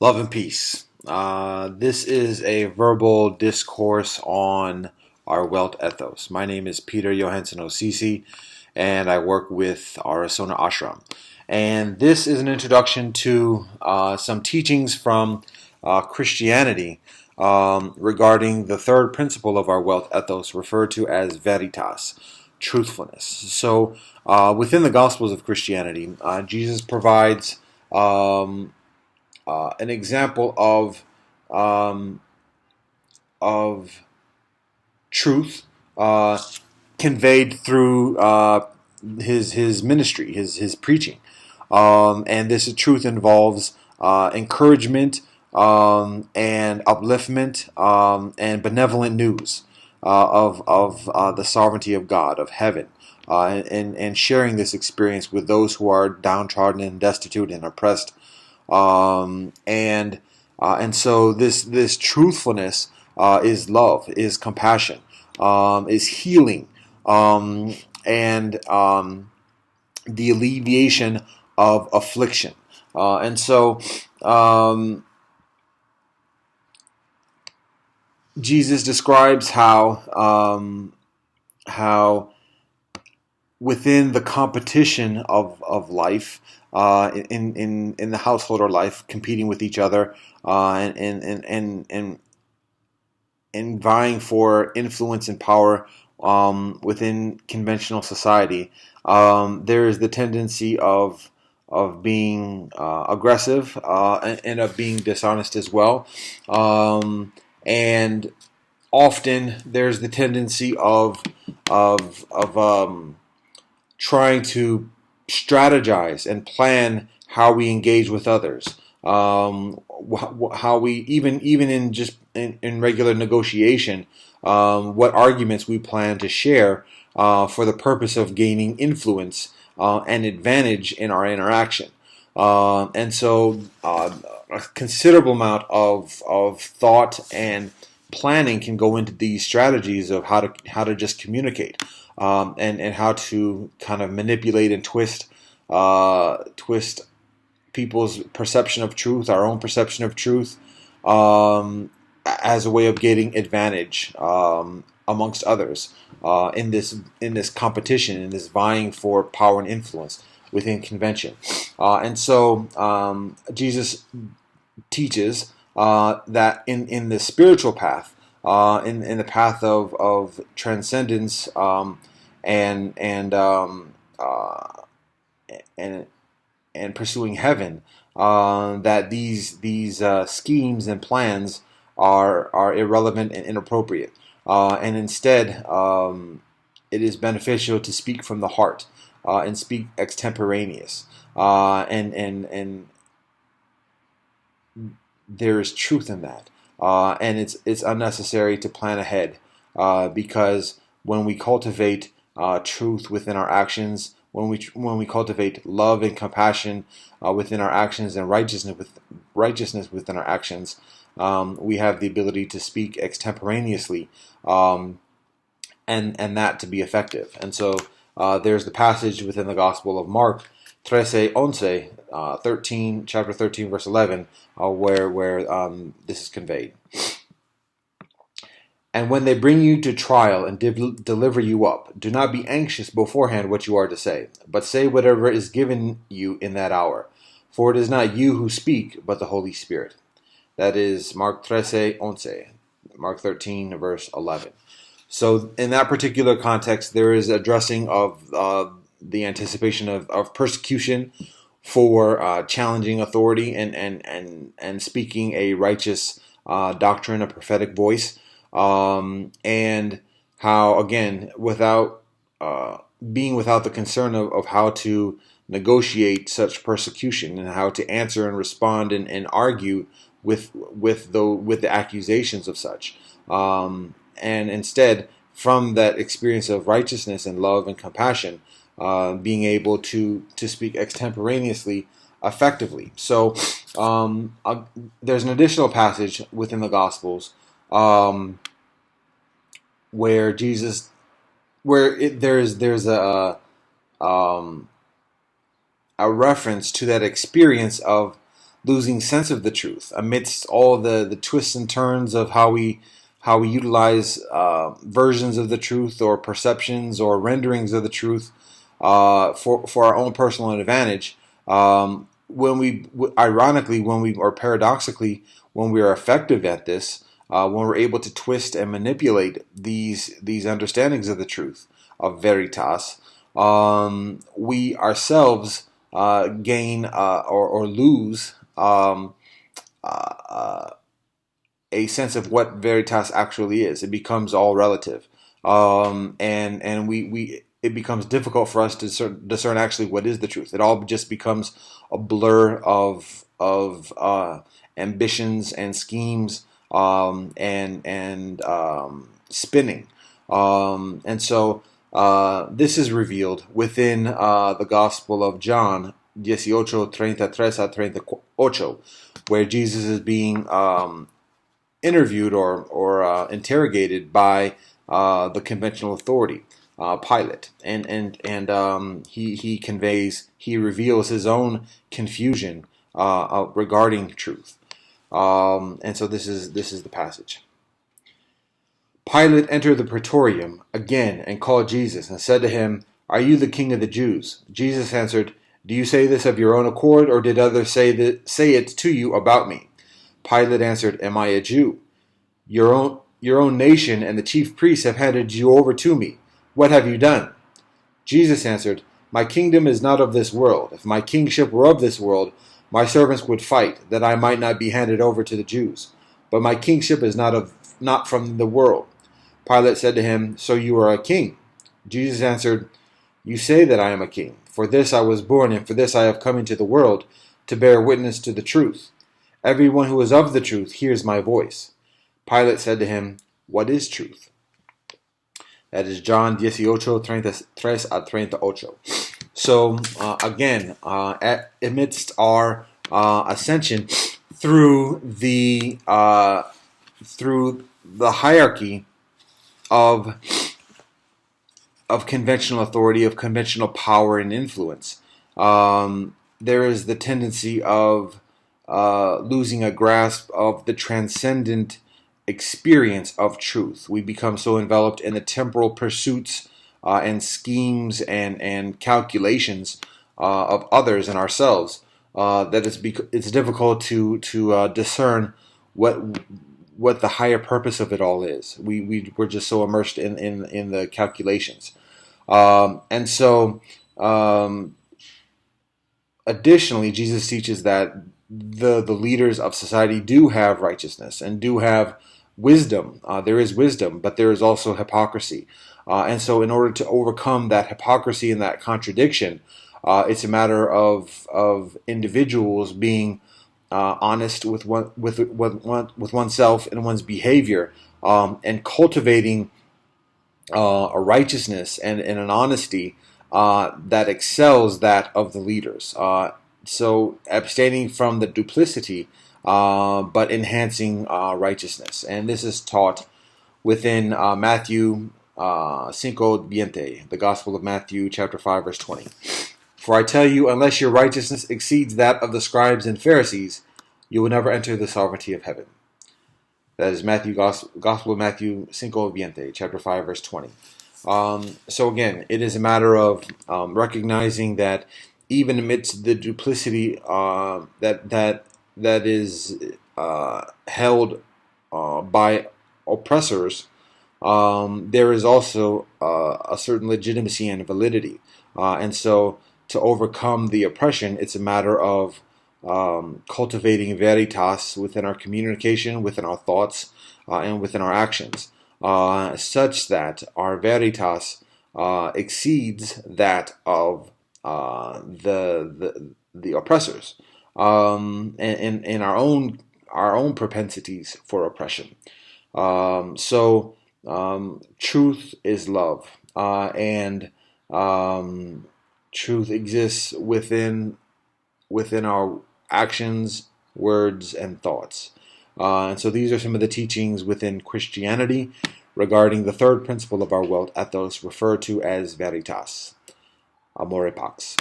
Love and peace. This is a verbal discourse on our Welt Ethos. My name is Peter Johansson Osisi, and I work with our Asona Ashram. And this is an introduction to some teachings from Christianity regarding the third principle of our Welt Ethos, referred to as Veritas, truthfulness. So, within the Gospels of Christianity, Jesus provides an example um, of truth conveyed through his ministry, his preaching, and this truth involves encouragement and upliftment and benevolent news of the sovereignty of God, of heaven. And sharing this experience with those who are downtrodden and destitute and oppressed, and so this truthfulness is love, is compassion, is healing, and the alleviation of affliction, and so Jesus describes how within the competition of life, in the household or life, competing with each other, and vying for influence and power within conventional society, there is the tendency of being aggressive, and of being dishonest as well, and often there's the tendency of trying to strategize and plan how we engage with others, how we even in just in regular negotiation, what arguments we plan to share for the purpose of gaining influence and advantage in our interaction. And so a considerable amount of thought and planning can go into these strategies of how to just communicate, and how to kind of manipulate and twist people's perception of truth, our own perception of truth, as a way of getting advantage amongst others, in this competition, in this vying for power and influence within convention. And so Jesus teaches that in the spiritual path, in the path of transcendence, and and um, uh, and and pursuing heaven, that these schemes and plans are irrelevant and inappropriate, and instead, it is beneficial to speak from the heart, and speak extemporaneous, and there is truth in that, and it's unnecessary to plan ahead, because when we cultivate truth within our actions, when we cultivate love and compassion within our actions, and righteousness within our actions, we have the ability to speak extemporaneously, and that to be effective. And so there's the passage within the Gospel of Mark, 13, chapter 13, verse 11, where this is conveyed. And when they bring you to trial and deliver you up, do not be anxious beforehand what you are to say, but say whatever is given you in that hour. For it is not you who speak, but the Holy Spirit. That is Mark 13:11. Mark 13, verse 11. So in that particular context, there is addressing of the anticipation of persecution for challenging authority, and speaking a righteous doctrine, a prophetic voice, and how, again, without being without the concern of how to negotiate such persecution, and how to answer and respond, and argue with the accusations of such, and instead, from that experience of righteousness and love and compassion, being able to speak extemporaneously, effectively. So there's an additional passage within the Gospels, where Jesus, there's a reference to that experience of losing sense of the truth amidst all the twists and turns of how we utilize versions of the truth or perceptions or renderings of the truth for our own personal advantage. When we, ironically, or paradoxically, when we are effective at this, when we're able to twist and manipulate these understandings of the truth of Veritas, we ourselves gain or lose a sense of what Veritas actually is. It becomes all relative, and we it becomes difficult for us to discern actually what is the truth. It all just becomes a blur of ambitions and schemes, and spinning, and so this is revealed within the Gospel of John 18:33-38, where Jesus is being interviewed or interrogated by the conventional authority, Pilate, and he reveals his own confusion regarding truth, and so this is the passage. Pilate entered the praetorium again and called Jesus and said to him, "Are you the king of the Jews?" Jesus answered, "Do you say this of your own accord, or did others say it to you about me?" Pilate answered, "Am I a Jew? Your own nation and the chief priests have handed you over to me. What have you done?" Jesus answered, "My kingdom is not of this world. If my kingship were of this world, my servants would fight, that I might not be handed over to the Jews. But my kingship is not from the world." Pilate said to him, "So you are a king?" Jesus answered, "You say that I am a king. For this I was born, and for this I have come into the world, to bear witness to the truth. Everyone who is of the truth hears my voice." Pilate said to him, "What is truth?" That is John 18:33-38. So again, amidst our ascension through the hierarchy of conventional authority, of conventional power and influence, there is the tendency of losing a grasp of the transcendent experience of truth. We become so enveloped in the temporal pursuits and schemes and calculations of others and ourselves that it's difficult to discern what the higher purpose of it all is. We're just so immersed in the calculations, and so additionally, Jesus teaches that the leaders of society do have righteousness and do have wisdom. There is wisdom, but there is also hypocrisy. And so in order to overcome that hypocrisy and that contradiction, it's a matter of individuals being honest with oneself and one's behavior, and cultivating a righteousness and an honesty that excels that of the leaders. So abstaining from the duplicity, but enhancing righteousness. And this is taught within Matthew 5:20, the Gospel of Matthew, chapter 5, verse 20. "For I tell you, unless your righteousness exceeds that of the scribes and Pharisees, you will never enter the sovereignty of heaven." That is Gospel of Matthew 5:20, chapter 5, verse 20. So again, it is a matter of recognizing that even amidst the duplicity that is held by oppressors, there is also a certain legitimacy and validity. And so to overcome the oppression, it's a matter of cultivating veritas within our communication, within our thoughts, and within our actions, such that our veritas exceeds that of the oppressors, and our own propensities for oppression. So truth is love, and truth exists within our actions, words, and thoughts. And so these are some of the teachings within Christianity regarding the third principle of our Welt, Ethos, referred to as Veritas. Amore Pax.